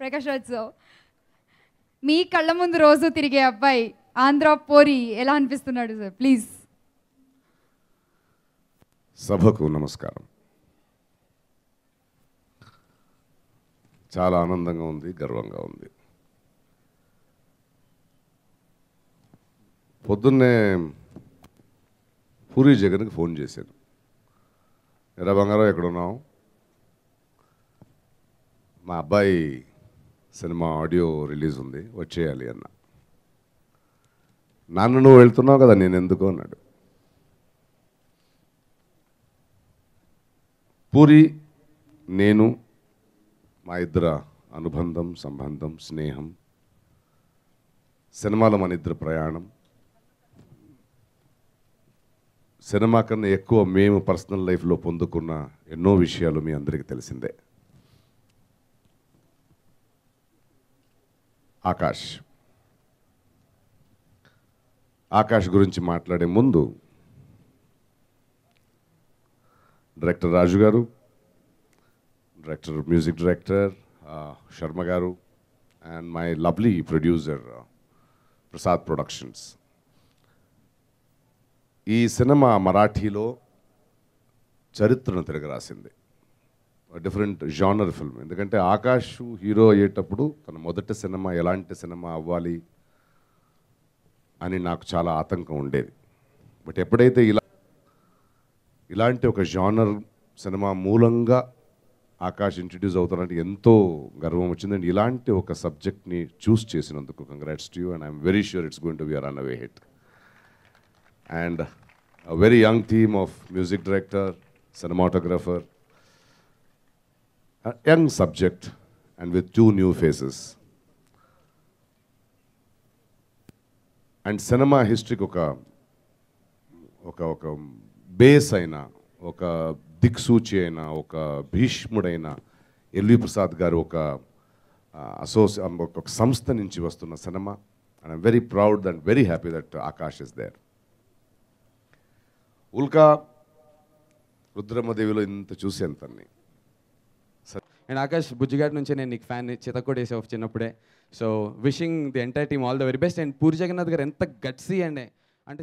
Prakash Raj sir, మీ కళ్ళ ముందు రోజు తిరిగే అబ్బాయి ఆంధ్ర పోరి ఎలా అనిపిస్తున్నాడు సార్? ప్లీజ్. సభకు నమస్కారం. చాలా ఆనందంగా ఉంది, గర్వంగా ఉంది. పొద్దున్నే పూరి జగన్కి ఫోన్ చేశాను. ఎరా బంగారం ఎక్కడున్నావు? మా అబ్బాయి సినిమా ఆడియో రిలీజ్ ఉంది, వచ్చేయాలి అన్న. నాన్న నువ్వు వెళ్తున్నావు కదా, నేను ఎందుకు అన్నాడు. పూరి నేను మా ఇద్దరు అనుబంధం, సంబంధం, స్నేహం, సినిమాలో మన ఇద్దరు ప్రయాణం, సినిమా కన్నా ఎక్కువ మేము పర్సనల్ లైఫ్లో పొందుకున్న ఎన్నో విషయాలు మీ అందరికీ తెలిసిందే. ఆకాష్ గురించి మాట్లాడే ముందు డైరెక్టర్ రాజు గారు, మ్యూజిక్ డైరెక్టర్ శర్మ గారు, and my lovely producer Prasad productions. ఈ సినిమా మరాఠీలో చరిత్రను తిరగరాసింది. Different genre film. ఎందుకంటే ఆకాష్ హీరో అయ్యేటప్పుడు తన మొదటి సినిమా ఎలాంటి సినిమా అవ్వాలి అని నాకు చాలా ఆతంకం ఉండేది. బట్ ఎప్పుడైతే ఇలాంటి ఒక జానర్ సినిమా మూలంగా ఆకాష్ ఇంట్రడ్యూస్ అవుతానంటే ఎంతో గర్వం వచ్చిందండి. ఇలాంటి ఒక సబ్జెక్ట్ని చూస్ చేసినందుకు congrats to you, and I'm very sure it's going to be a run away hit. And a very young team of music director, cinematographer, a young subject, and with 2 new faces. And cinema history ఒక base అయిన, ఒక దిక్సూచి అయిన, ఒక భీష్ముడైన LV Prasad గారు ఒక సంస్థ నుంచి వస్తున్న సినిమా. And I'm very proud and very happy that Akash is there. ఉల్కా రుద్రమ్మదేవిలో ఇంత చూసాను తన్ని. అండ్ ఆకాష్, బుజ్జిగాడి నుంచి నేను నీకు ఫ్యాన్, చితకొడేసావు చిన్నప్పుడే. So wishing the entire team all the very best. And Puri Jagannath garu ఎంత గట్సీ అండి, అంటే